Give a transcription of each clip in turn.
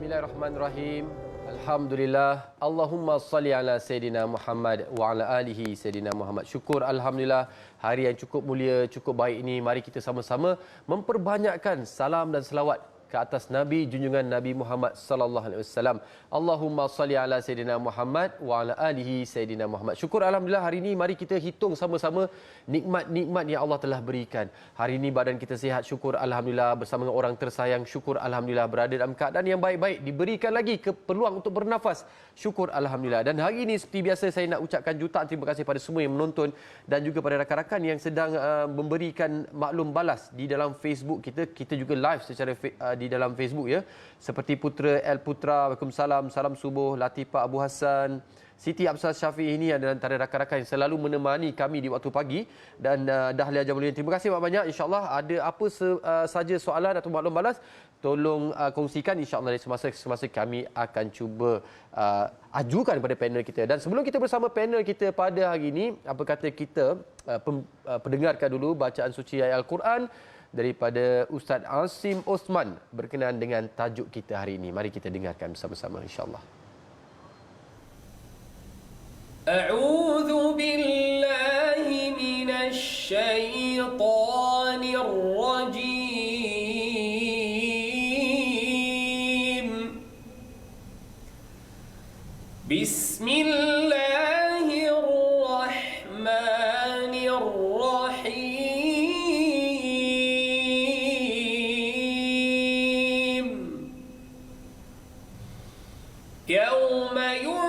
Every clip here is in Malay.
Bismillahirrahmanirrahim. Alhamdulillah. Allahumma salli ala Sayyidina Muhammad wa ala alihi Sayyidina Muhammad. Syukur Alhamdulillah, hari yang cukup mulia, cukup baik ini. Mari kita sama-sama memperbanyakkan salam dan selawat ke atas Nabi junjungan Nabi Muhammad sallallahu alaihi wasallam. Allahumma salli ala Sayyidina Muhammad wa ala alihi Sayyidina Muhammad. Syukur Alhamdulillah, hari ini mari kita hitung sama-sama nikmat-nikmat yang Allah telah berikan. Hari ini badan kita sihat, syukur Alhamdulillah, bersama dengan orang tersayang, syukur Alhamdulillah, berada dalam keadaan yang baik-baik, diberikan lagi peluang untuk bernafas, syukur Alhamdulillah. Dan hari ini seperti biasa saya nak ucapkan jutaan terima kasih pada semua yang menonton dan juga pada rakan-rakan yang sedang memberikan maklum balas di dalam Facebook kita. Kita juga live secara di dalam Facebook ya. Seperti Putra El Putra, Waalaikumsalam, salam subuh. Latifah Abu Hassan, Siti Absar Syafiq ini adalah antara rakan-rakan yang selalu menemani kami di waktu pagi. Dan Dahlia Jamaludin, terima kasih banyak. InsyaAllah ada apa saja soalan atau maklum balas, tolong kongsikan, insyaAllah dari semasa kami akan cuba ajukan kepada panel kita. Dan sebelum kita bersama panel kita pada hari ini, apa kata kita pendengarkan dulu bacaan suci ayat Al-Quran daripada Ustaz Asim Osman berkenaan dengan tajuk kita hari ini. Mari kita dengarkan bersama-sama insya-Allah. A'udzu billahi minasy syaithanir rajim. Bismillahirrahmanirrahim. يوم ينفخ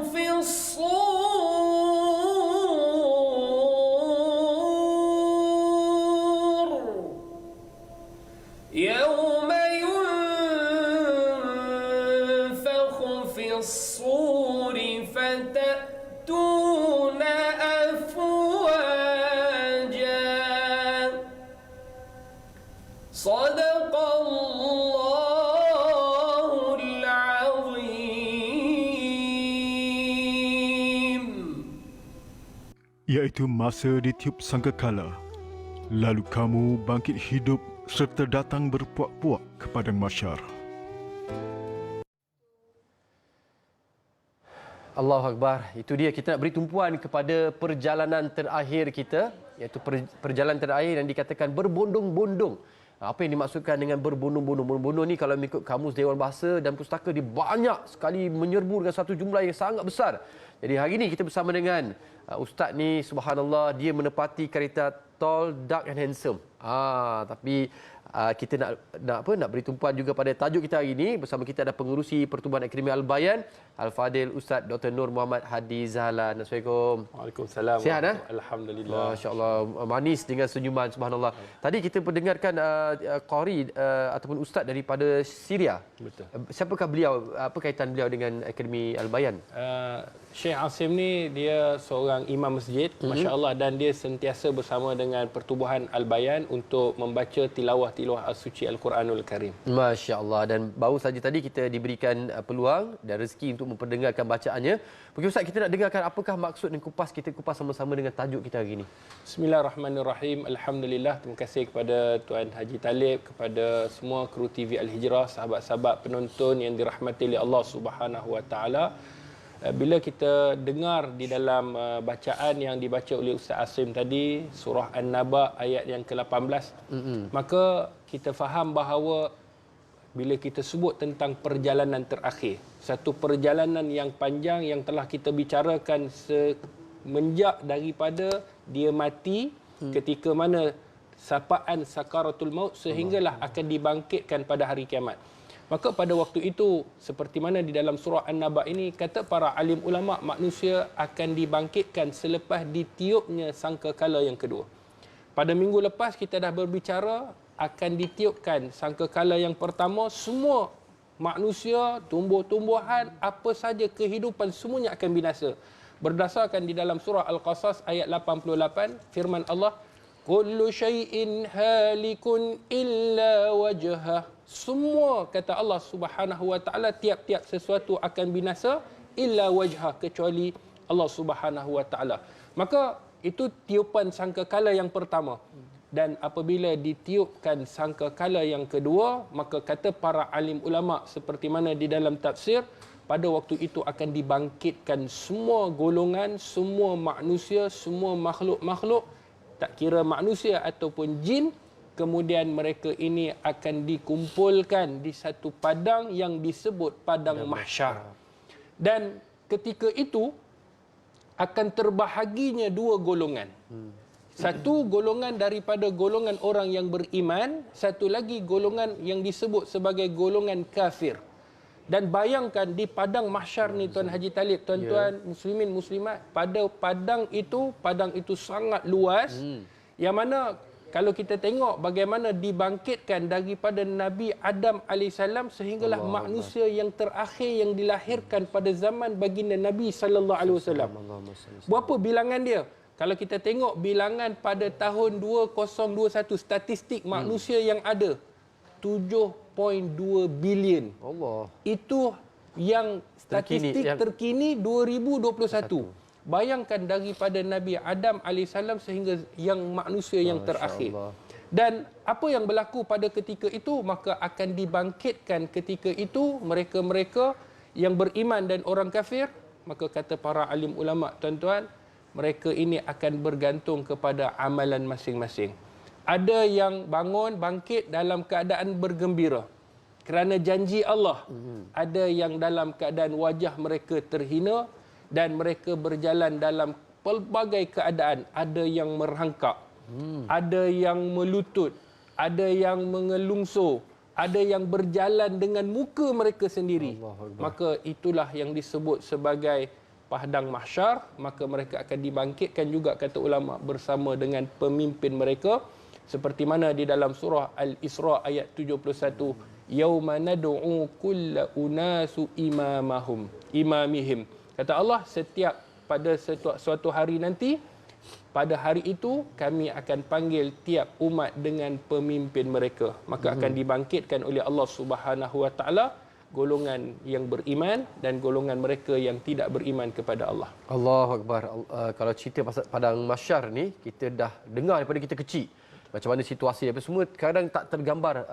في الصور يوم ينفخ في الصور فتأتون أفواجا صدق الله iaitu masa ditiup sangkakala, lalu kamu bangkit hidup serta datang berpuak-puak ke padang mahsyar. Allahu Akbar. Itu dia, kita nak beri tumpuan kepada perjalanan terakhir kita, iaitu perjalanan terakhir yang dikatakan berbondong-bondong. Apa yang dimaksudkan dengan berbondong-bondong? Berbondong ni kalau mengikut Kamus Dewan Bahasa dan Pustaka, dia banyak sekali menyerbu dengan satu jumlah yang sangat besar. Jadi hari ini kita bersama dengan Ustaz ni, subhanallah, dia menepati kereta tall, dark and handsome. Tapi kita nak beri tumpuan juga pada tajuk kita hari ini. Bersama kita ada pengerusi Pertubuhan Akademi Al-Bayan, Al-Fadil Ustaz Dr. Nur Muhammad Hadi Zahlan. Assalamualaikum. Waalaikumsalam. Sihat? Alhamdulillah. Masya-Allah, manis dengan senyuman, subhanallah. Tadi kita pendengarkan qari ataupun ustaz daripada Syria. Betul. Siapakah beliau? Apa kaitan beliau dengan Akademi Al-Bayan? Syekh Asim ni dia seorang imam masjid, masya-Allah, dan dia sentiasa bersama dengan Pertubuhan Al-Bayan untuk membaca tilawah suci Al-Quranul Karim. Masya-Allah, dan baru saja tadi kita diberikan peluang dan rezeki untuk memperdengarkan bacaannya. Mungkin Ustaz, kita nak dengarkan apakah maksud dan kita kupas sama-sama dengan tajuk kita hari ini. Bismillahirrahmanirrahim. Alhamdulillah, terima kasih kepada Tuan Haji Talib, kepada semua kru TV Al-Hijrah, sahabat-sahabat penonton yang dirahmati oleh Allah Subhanahu Wa Taala. Bila kita dengar di dalam bacaan yang dibaca oleh Ustaz Asim tadi, surah An-Naba ayat yang ke-18, maka kita faham bahawa bila kita sebut tentang perjalanan terakhir, satu perjalanan yang panjang yang telah kita bicarakan semenjak daripada dia mati, ketika mana sapaan sakaratul maut, sehinggalah akan dibangkitkan pada hari kiamat. Maka pada waktu itu, seperti mana di dalam surah An-Naba ini, kata para alim ulama, manusia akan dibangkitkan selepas ditiupnya sangkakala yang kedua. Pada minggu lepas kita dah berbicara akan ditiupkan sangkakala yang pertama, semua manusia, tumbuh-tumbuhan, apa saja kehidupan, semuanya akan binasa. Berdasarkan di dalam surah Al-Qasas ayat 88, firman Allah, kullu syai'in halikun illa wajhah. Semua, kata Allah Subhanahu Wa Taala, tiap-tiap sesuatu akan binasa illa wajhah, kecuali Allah Subhanahu Wa Taala. Maka itu tiupan sangkakala yang pertama. Dan apabila ditiupkan sangkakala yang kedua, maka kata para alim ulama seperti mana di dalam tafsir, pada waktu itu akan dibangkitkan semua golongan, semua manusia, semua makhluk-makhluk, tak kira manusia ataupun jin, kemudian mereka ini akan dikumpulkan di satu padang yang disebut padang mahsyar. Dan ketika itu akan terbahaginya dua golongan. Satu golongan daripada golongan orang yang beriman, satu lagi golongan yang disebut sebagai golongan kafir. Dan bayangkan di padang mahsyar ni Tuan Haji Talib, tuan-tuan muslimin muslimat, pada padang itu sangat luas, yang mana kalau kita tengok bagaimana dibangkitkan daripada Nabi Adam AS sehinggalah manusia yang terakhir yang dilahirkan pada zaman baginda Nabi SAW. Berapa bilangan dia? Kalau kita tengok bilangan pada tahun 2021, statistik manusia yang ada 7.2 bilion. Allah. Itu yang statistik terkini 2021. Bayangkan daripada Nabi Adam AS sehingga yang manusia yang terakhir. Dan apa yang berlaku pada ketika itu, maka akan dibangkitkan ketika itu mereka-mereka yang beriman dan orang kafir. Maka kata para alim ulama, tuan-tuan, mereka ini akan bergantung kepada amalan masing-masing. Ada yang bangun, bangkit dalam keadaan bergembira kerana janji Allah. Ada yang dalam keadaan wajah mereka terhina dan mereka berjalan dalam pelbagai keadaan. Ada yang merangkak, ada yang melutut, ada yang mengelungsur, ada yang berjalan dengan muka mereka sendiri. Maka itulah yang disebut sebagai padang mahsyar. Maka mereka akan dibangkitkan juga, kata ulama, bersama dengan pemimpin mereka. Seperti mana di dalam surah Al-Isra ayat 71, yauma nad'u kulla unasu imamihim. Kata Allah, setiap pada suatu hari nanti, pada hari itu kami akan panggil tiap umat dengan pemimpin mereka. Maka akan dibangkitkan oleh Allah Subhanahu Wa Taala golongan yang beriman dan golongan mereka yang tidak beriman kepada Allah. Allahu Akbar. Kalau cerita pasal padang mahsyar ni, kita dah dengar daripada kita kecil. Macam mana situasi apa semua, kadang tak tergambar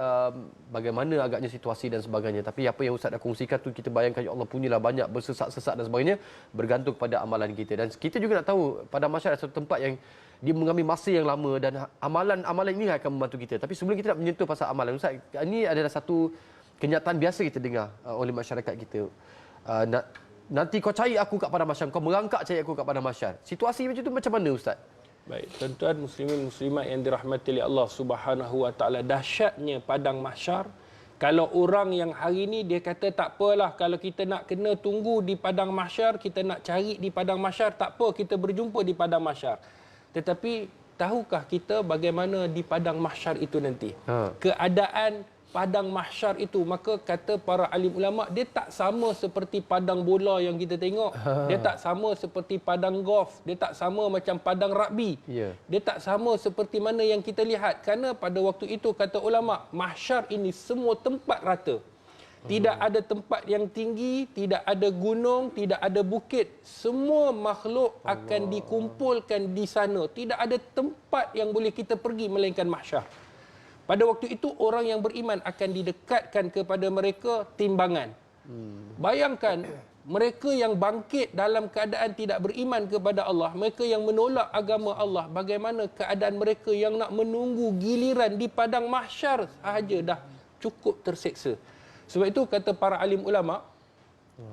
bagaimana agaknya situasi dan sebagainya. Tapi apa yang Ustaz dah kongsikan tu, kita bayangkan, ya Allah, punyalah banyak bersesak-sesak dan sebagainya, bergantung pada amalan kita. Dan kita juga nak tahu, pada masyarakat satu tempat yang dia mengambil masa yang lama dan amalan ini akan membantu kita. Tapi sebelum kita nak menyentuh pasal amalan, Ustaz, ini adalah satu kenyataan biasa kita dengar oleh masyarakat kita. Nanti kau cari aku kat padang mahsyar, kau merangkak cari aku kat padang mahsyar. Situasi macam tu macam mana, Ustaz? Baik, tuan-tuan muslimin muslimat yang dirahmati oleh Allah Subhanahu Wa Taala, dahsyatnya padang mahsyar. Kalau orang yang hari ini dia kata tak apalah, kalau kita nak kena tunggu di padang mahsyar, kita nak cari di padang mahsyar, tak apa, kita berjumpa di padang mahsyar. Tetapi tahukah kita bagaimana di padang mahsyar itu nanti? Keadaan padang mahsyar itu, maka kata para alim ulama, dia tak sama seperti padang bola yang kita tengok. Dia tak sama seperti padang golf, dia tak sama macam padang rugby. Dia tak sama seperti mana yang kita lihat. Kerana pada waktu itu, kata ulama, mahsyar ini semua tempat rata. Tidak ada tempat yang tinggi, tidak ada gunung, tidak ada bukit. Semua makhluk akan dikumpulkan di sana. Tidak ada tempat yang boleh kita pergi melainkan mahsyar. Pada waktu itu, orang yang beriman akan didekatkan kepada mereka timbangan. Bayangkan, mereka yang bangkit dalam keadaan tidak beriman kepada Allah, mereka yang menolak agama Allah, bagaimana keadaan mereka yang nak menunggu giliran di padang mahsyar sahaja dah cukup terseksa. Sebab itu kata para alim ulama,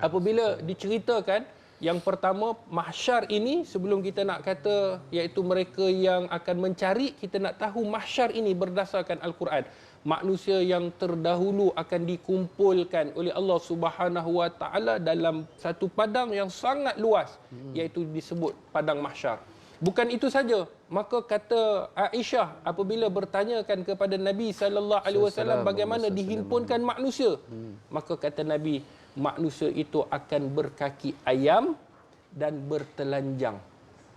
apabila diceritakan, yang pertama, mahsyar ini, sebelum kita nak kata iaitu mereka yang akan mencari, kita nak tahu mahsyar ini berdasarkan Al-Quran. Manusia yang terdahulu akan dikumpulkan oleh Allah Subhanahu Wa Taala dalam satu padang yang sangat luas, iaitu disebut padang mahsyar. Bukan itu saja, maka kata Aisyah apabila bertanyakan kepada Nabi SAW bagaimana dihimpunkan manusia, maka kata Nabi, manusia itu akan berkaki ayam dan bertelanjang.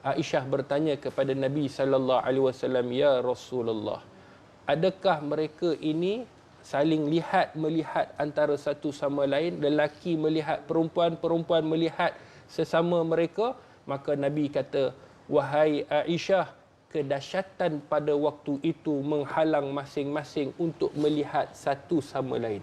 Aisyah bertanya kepada Nabi SAW, ya Rasulullah, adakah mereka ini saling melihat antara satu sama lain, lelaki melihat perempuan, perempuan melihat sesama mereka? Maka Nabi kata, wahai Aisyah, kedahsyatan pada waktu itu menghalang masing-masing untuk melihat satu sama lain.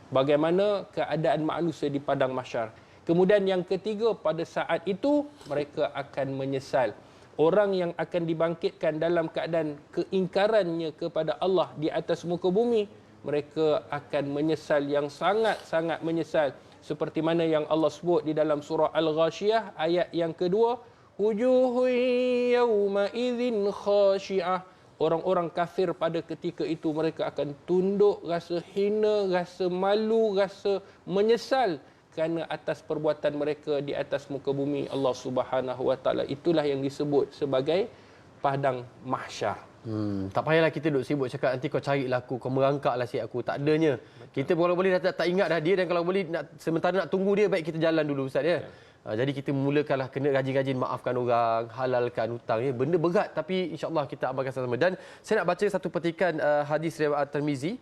Bagaimana keadaan manusia di padang mahsyar. Kemudian yang ketiga, pada saat itu mereka akan menyesal. Orang yang akan dibangkitkan dalam keadaan keingkarannya kepada Allah di atas muka bumi, mereka akan menyesal yang sangat-sangat menyesal. Seperti mana yang Allah sebut di dalam surah Al-Ghashiyah ayat yang kedua, wujuhun yawma idzin khashi'ah. Orang-orang kafir pada ketika itu mereka akan tunduk, rasa hina, rasa malu, rasa menyesal kerana atas perbuatan mereka di atas muka bumi Allah Subhanahu Wa Taala. Itulah yang disebut sebagai padang mahsyar. Tak payahlah kita duk sibuk cakap nanti kau carilah aku, kau merangkaklah si aku. Tak adanya. Kita kalau boleh tak ingat dah dia, dan kalau boleh sementara nak tunggu dia, baik kita jalan dulu Ustaz ya. Jadi kita mulakanlah kena rajin-rajin maafkan orang, halalkan hutang ya. Benda berat tapi insya-Allah kita amalkan sama-sama. Dan saya nak baca satu petikan hadis riwayat At-Tirmizi,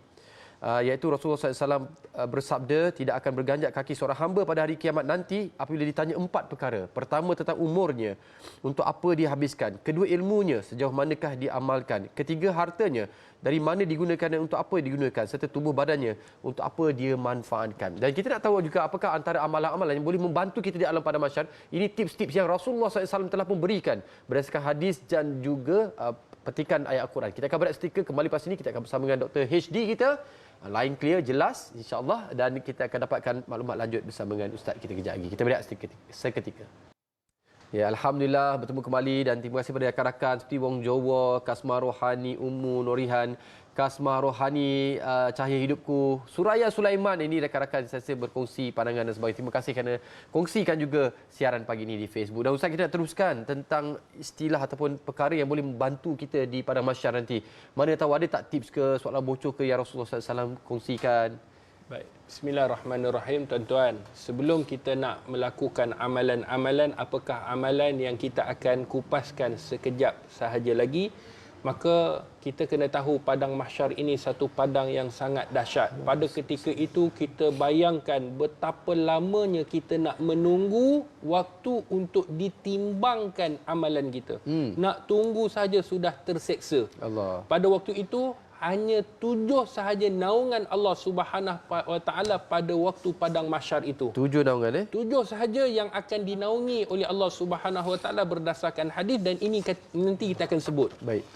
iaitu Rasulullah SAW bersabda, tidak akan berganjak kaki seorang hamba pada hari kiamat nanti apabila ditanya 4 perkara. Pertama, tentang umurnya, untuk apa dia habiskan. Kedua, ilmunya, sejauh manakah dia amalkan. Ketiga, hartanya, dari mana digunakan dan untuk apa digunakan. Serta tubuh badannya, untuk apa dia manfaatkan. Dan kita nak tahu juga apakah antara amalan-amalan yang boleh membantu kita di alam padang mahsyar. Ini tips-tips yang Rasulullah SAW telah pun berikan berdasarkan hadis dan juga petikan ayat Al-Quran. Kita akan berehat seketika, kembali lepas ini kita akan bersama dengan Dr. HD kita. Line clear, jelas insya-Allah, dan kita akan dapatkan maklumat lanjut bersama dengan Ustaz kita kejap lagi. Kita berehat seketika. Ya, alhamdulillah bertemu kembali, dan terima kasih kepada rakan-rakan seperti Wong Jowo, Kasmah Rohani, Ummu Norihan, Kasmah Rohani, Cahaya Hidupku, Suraya Sulaiman. Ini rakan-rakan saya berkongsi pandangan dan sebagainya. Terima kasih kerana kongsikan juga siaran pagi ini di Facebook. Dan Ustaz, kita nak teruskan tentang istilah ataupun perkara yang boleh membantu kita di padang mahsyar nanti. Mana tahu ada tak tips ke, soalan bocor ke yang Rasulullah SAW kongsikan? Baik, bismillahirrahmanirrahim tuan-tuan. Sebelum kita nak melakukan amalan-amalan, apakah amalan yang kita akan kupaskan sekejap sahaja lagi, maka kita kena tahu padang mahsyar ini satu padang yang sangat dahsyat. Pada ketika itu kita bayangkan betapa lamanya kita nak menunggu waktu untuk ditimbangkan amalan kita. Nak tunggu saja sudah terseksa. Allah. Pada waktu itu hanya 7 sahaja naungan Allah Subhanahu Wa Taala pada waktu padang mahsyar itu. 7 naungan 7 sahaja yang akan dinaungi oleh Allah Subhanahu Wa Taala berdasarkan hadis, dan ini nanti kita akan sebut. Baik.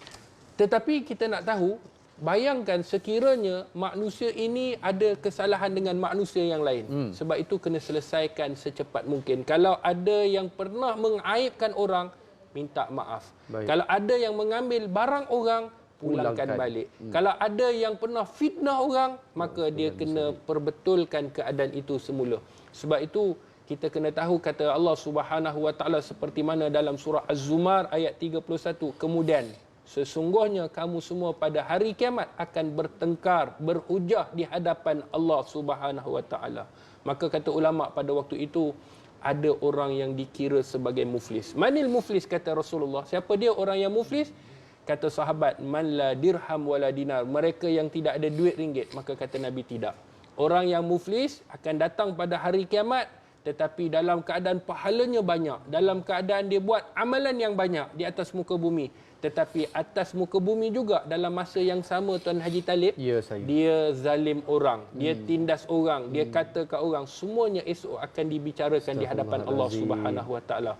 Tetapi kita nak tahu, bayangkan sekiranya manusia ini ada kesalahan dengan manusia yang lain. Sebab itu kena selesaikan secepat mungkin. Kalau ada yang pernah mengaibkan orang, minta maaf. Baik. Kalau ada yang mengambil barang orang, pulangkan balik. Kalau ada yang pernah fitnah orang, maka dia kena perbetulkan keadaan itu semula. Sebab itu kita kena tahu kata Allah Subhanahu Wa Taala seperti mana dalam surah Az-Zumar ayat 31, kemudian sesungguhnya kamu semua pada hari kiamat akan bertengkar, berhujah di hadapan Allah Subhanahu Wa Taala. Maka kata ulama pada waktu itu ada orang yang dikira sebagai muflis. Manil muflis, kata Rasulullah. Siapa dia orang yang muflis? Kata sahabat, man la dirham wala dinar, mereka yang tidak ada duit ringgit. Maka kata Nabi, tidak. Orang yang muflis akan datang pada hari kiamat, tetapi dalam keadaan pahalanya banyak, dalam keadaan dia buat amalan yang banyak di atas muka bumi. Tetapi atas muka bumi juga dalam masa yang sama, Tuan Haji Talib, Ya, saya. dia zalim orang, dia tindas orang, dia kata ke orang, semuanya esok akan dibicarakan di hadapan Allah Subhanahu Wa Taala.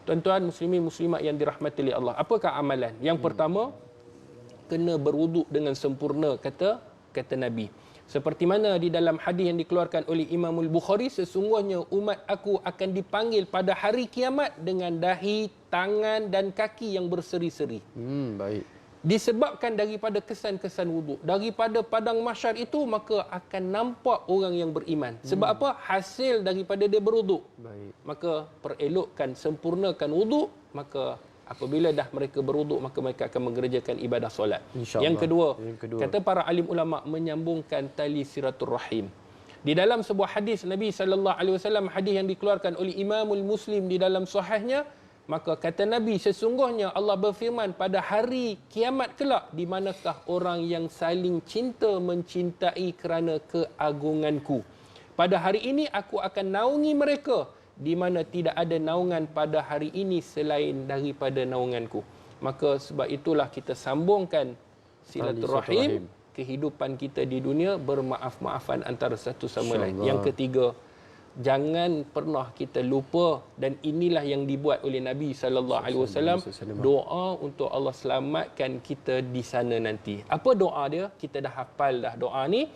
Tuan-tuan muslimin muslimat yang dirahmati oleh Allah, apakah amalan? Yang pertama, kena berwuduk dengan sempurna, kata Nabi. Seperti mana di dalam hadis yang dikeluarkan oleh Imamul Bukhari, sesungguhnya umat aku akan dipanggil pada hari kiamat dengan dahi, tangan dan kaki yang berseri-seri. Baik. Disebabkan daripada kesan-kesan wuduk, daripada padang mahsyar itu, maka akan nampak orang yang beriman. Sebab apa? Hasil daripada dia berwuduk. Baik. Maka perelokkan, sempurnakan wuduk, maka apabila dah mereka berwuduk, maka mereka akan mengerjakan ibadah solat. InsyaAllah. Yang kedua, kedua, kata para alim ulama, menyambungkan tali silaturrahim. Di dalam sebuah hadis Nabi SAW, hadis yang dikeluarkan oleh Imamul Muslim di dalam sahihnya, maka kata Nabi, sesungguhnya Allah berfirman, pada hari kiamat kelak, di manakah orang yang saling cinta mencintai kerana keagunganku. Pada hari ini aku akan naungi mereka, di mana tidak ada naungan pada hari ini selain daripada naunganku. Maka sebab itulah kita sambungkan silaturahim, kehidupan kita di dunia, bermaaf-maafan antara satu sama lain. Yang ketiga, jangan pernah kita lupa, dan inilah yang dibuat oleh Nabi SAW, doa untuk Allah selamatkan kita di sana nanti. Apa doa dia? Kita dah hafal dah doa ni.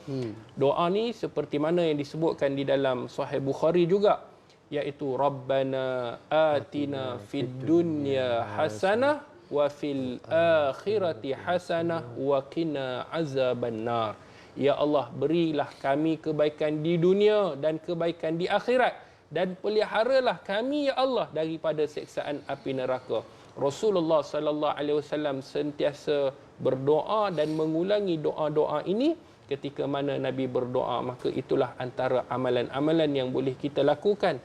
Doa ni seperti mana yang disebutkan di dalam Sahih Bukhari juga, iaitu Rabbana atina fid dunya hasanah wa fil akhirati hasanah wa qina azabannar. Ya Allah, berilah kami kebaikan di dunia dan kebaikan di akhirat, dan peliharalah kami ya Allah daripada siksaan api neraka. Rasulullah sallallahu alaihi wasallam sentiasa berdoa dan mengulangi doa-doa ini ketika mana Nabi berdoa. Maka itulah antara amalan-amalan yang boleh kita lakukan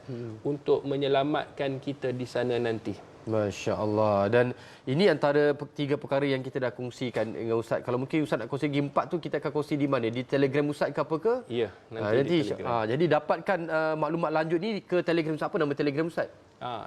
untuk menyelamatkan kita di sana nanti. Masya Allah. Dan ini antara tiga perkara yang kita dah kongsikan dengan Ustaz. Kalau mungkin Ustaz nak kongsi lagi empat tu, kita akan kongsi di mana? Di Telegram Ustaz ke apa ke? Ya, nanti di Telegram. Jadi dapatkan maklumat lanjut ni ke Telegram Ustaz. Apa nama Telegram Ustaz?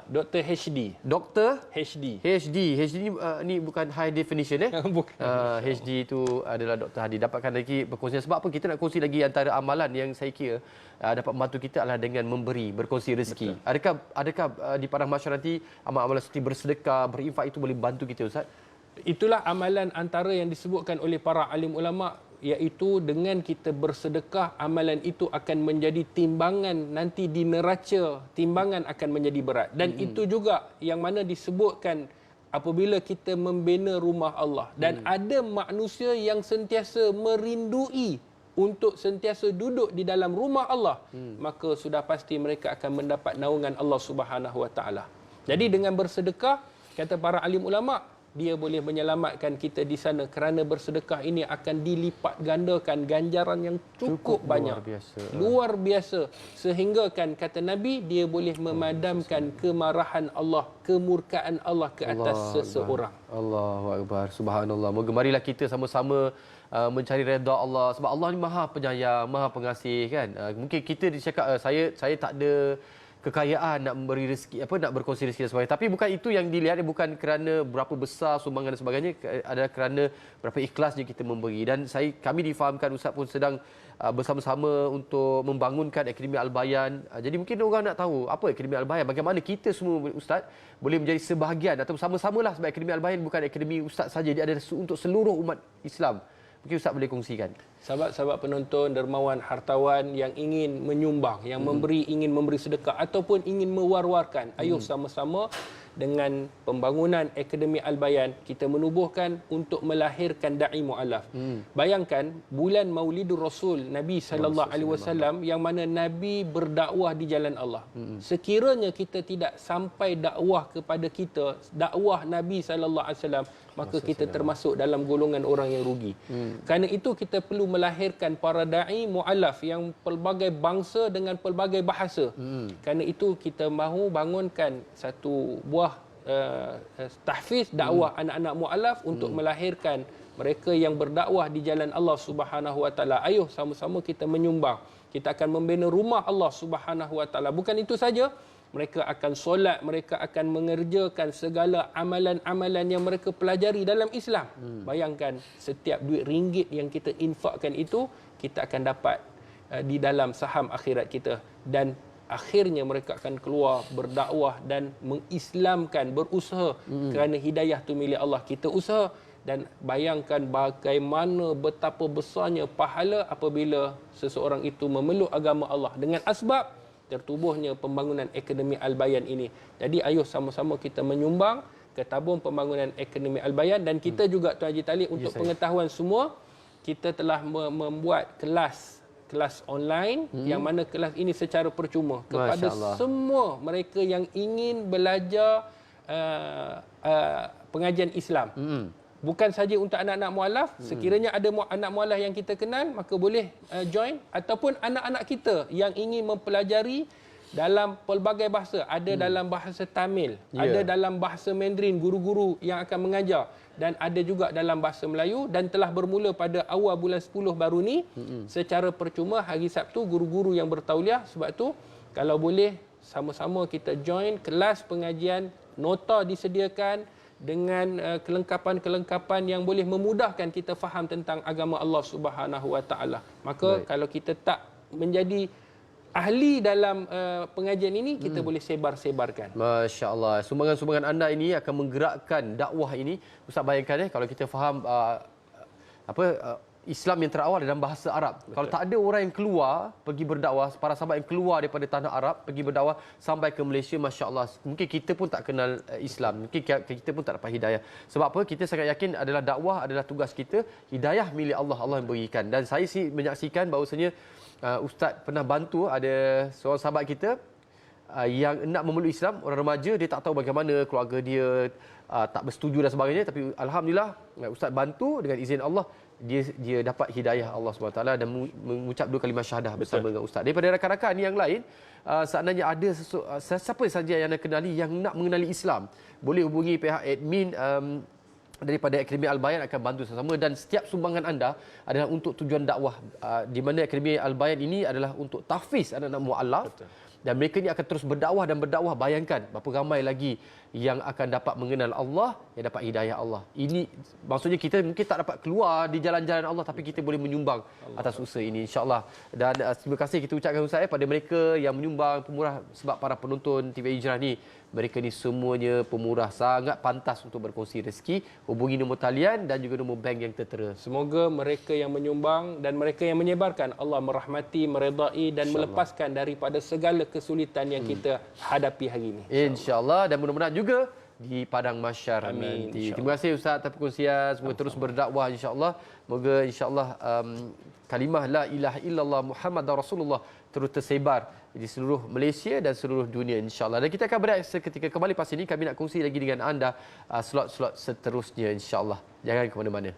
Dr. HD. Dr. HD. HD. HD ni bukan high definition Bukan. HD itu adalah Dr. Hadi. Dapatkan lagi berkongsi. Sebab apa? Kita nak kongsi lagi antara amalan yang saya kira dapat membantu kita adalah dengan memberi, berkongsi rezeki. Betul. Adakah di padang mahsyar nanti amalan-amalan seperti bersedekah, berinfak itu boleh bantu kita Ustaz? Itulah amalan antara yang disebutkan oleh para alim ulama, iaitu dengan kita bersedekah, amalan itu akan menjadi timbangan nanti di neraca, timbangan akan menjadi berat. Dan itu juga yang mana disebutkan apabila kita membina rumah Allah, dan ada manusia yang sentiasa merindui untuk sentiasa duduk di dalam rumah Allah, maka sudah pasti mereka akan mendapat naungan Allah Subhanahu Wa Taala. Jadi dengan bersedekah, kata para alim ulama, dia boleh menyelamatkan kita di sana, kerana bersedekah ini akan dilipat gandakan ganjaran yang cukup banyak. Luar biasa. Sehingga kan kata Nabi, dia boleh memadamkan kemarahan Allah, kemurkaan Allah ke atas seseorang. Allahu Akbar. Subhanallah. Moga marilah kita sama-sama mencari redha Allah, sebab Allah ni Maha Penyayang, Maha Pengasih kan. Mungkin kita dicakap saya tak ada kekayaan nak memberi rezeki, nak berkongsi rezeki dan sebagainya. Tapi bukan itu yang dilihat, bukan kerana berapa besar sumbangan dan sebagainya, adalah kerana berapa ikhlasnya kita memberi. Dan kami difahamkan Ustaz pun sedang bersama-sama untuk membangunkan Akademi Al-Bayan. Jadi mungkin orang nak tahu apa Akademi Al-Bayan, bagaimana kita semua Ustaz boleh menjadi sebahagian atau bersama-samalah, sebab Akademi Al-Bayan bukan akademi Ustaz saja, dia ada untuk seluruh umat Islam. Mungkin Ustaz boleh kongsikan. Sahabat-sahabat penonton, dermawan, hartawan yang ingin menyumbang, yang memberi, ingin memberi sedekah ataupun ingin mewar-warkan, ayo sama-sama dengan pembangunan Akademi Al-Bayan kita menubuhkan untuk melahirkan dai mualaf. Bayangkan bulan Maulidur Rasul Nabi sallallahu alaihi wasallam, yang mana Nabi berdakwah di jalan Allah. Sekiranya kita tidak sampai dakwah kepada kita, dakwah Nabi sallallahu alaihi wasallam, maka kita termasuk dalam golongan orang yang rugi. Kerana itu kita perlu melahirkan para dai mualaf yang pelbagai bangsa dengan pelbagai bahasa. Kerana itu kita mahu bangunkan satu buah tahfiz dakwah anak-anak mualaf untuk melahirkan mereka yang berdakwah di jalan Allah Subhanahu Wa Taala. Ayuh sama-sama kita menyumbang. Kita akan membina rumah Allah Subhanahu Wa Taala. Bukan itu saja, mereka akan solat, mereka akan mengerjakan segala amalan-amalan yang mereka pelajari dalam Islam. Bayangkan setiap duit ringgit yang kita infakkan itu, kita akan dapat di dalam saham akhirat kita. Dan akhirnya mereka akan keluar berdakwah dan mengislamkan, berusaha, kerana hidayah tu milik Allah. Kita usaha, dan bayangkan bagaimana betapa besarnya pahala apabila seseorang itu memeluk agama Allah dengan asbab tertubuhnya pembangunan Akademi Al-Bayan ini. Jadi ayuh sama-sama kita menyumbang ke tabung pembangunan Akademi Al-Bayan. Dan kita juga Tuan Haji Talib, untuk pengetahuan semua, kita telah membuat kelas online, yang mana kelas ini secara percuma kepada semua mereka yang ingin belajar pengajian Islam. Bukan saja untuk anak-anak mualaf, sekiranya ada anak mualaf yang kita kenal, maka boleh join, ataupun anak-anak kita yang ingin mempelajari dalam pelbagai bahasa. Ada dalam bahasa Tamil, ada dalam bahasa Mandarin, guru-guru yang akan mengajar, dan ada juga dalam bahasa Melayu, dan telah bermula pada awal bulan 10 baru ni secara percuma hari Sabtu, guru-guru yang bertauliah. Sebab tu kalau boleh sama-sama kita join kelas pengajian, nota disediakan, dengan kelengkapan-kelengkapan yang boleh memudahkan kita faham tentang agama Allah Subhanahu Wa Taala. Maka kalau kita tak menjadi ahli dalam pengajian ini, kita boleh sebar-sebarkan. Masya Allah. Sumbangan-sumbangan anda ini akan menggerakkan dakwah ini. Ustaz bayangkan kalau kita faham Islam yang terawal dalam bahasa Arab. Betul. Kalau tak ada orang yang keluar pergi berdakwah, para sahabat yang keluar daripada tanah Arab pergi berdakwah sampai ke Malaysia, masya-Allah, mungkin kita pun tak kenal Islam, mungkin kita pun tak dapat hidayah. Sebab apa? Kita sangat yakin adalah dakwah adalah tugas kita, hidayah milik Allah, Allah yang berikan. Dan saya menyaksikan bahawasanya Ustaz pernah bantu ada seorang sahabat kita yang nak memeluk Islam, orang remaja, dia tak tahu bagaimana, keluarga dia tak bersetuju dan sebagainya, tapi alhamdulillah Ustaz bantu dengan izin Allah, dia dapat hidayah Allah SWT dan mengucap 2 kalimah syahadah bersama dengan Ustaz. Daripada rakan-rakan yang lain, seandainya ada siapa saja yang anda kenali yang nak mengenali Islam, boleh hubungi pihak admin daripada Akademi Al-Bayan, akan bantu sama-sama. Dan setiap sumbangan anda adalah untuk tujuan dakwah, di mana Akademi Al-Bayan ini adalah untuk tahfiz anak-anak mu'allaf. Dan mereka ni akan terus berdakwah dan berdakwah. Bayangkan berapa ramai lagi yang akan dapat mengenal Allah, yang dapat hidayah Allah. Ini maksudnya kita mungkin tak dapat keluar di jalan-jalan Allah, tapi kita boleh menyumbang atas usaha ini, insya-Allah. Dan terima kasih kita ucapkan Ustaz pada mereka yang menyumbang pemurah, sebab para penonton TV Hijrah ni, mereka ni semuanya pemurah, sangat pantas untuk berkongsi rezeki. Hubungi nombor talian dan juga nombor bank yang tertera. Semoga mereka yang menyumbang dan mereka yang menyebarkan, Allah merahmati, meredai dan melepaskan daripada segala kesulitan yang kita hadapi hari ini. InsyaAllah. Dan mudah-mudahan juga di padang mahsyar Amin, nanti. Terima kasih Ustaz atas perkongsian. Semoga terus berdakwah, insya-Allah. Moga insya-Allah kalimah la ilaha illallah Muhammadar Rasulullah terus tersebar di seluruh Malaysia dan seluruh dunia, insya-Allah. Dan kita akan berehat seketika kembali. Pas ini kami nak kongsi lagi dengan anda slot-slot seterusnya, insya-Allah. Jangan ke mana-mana.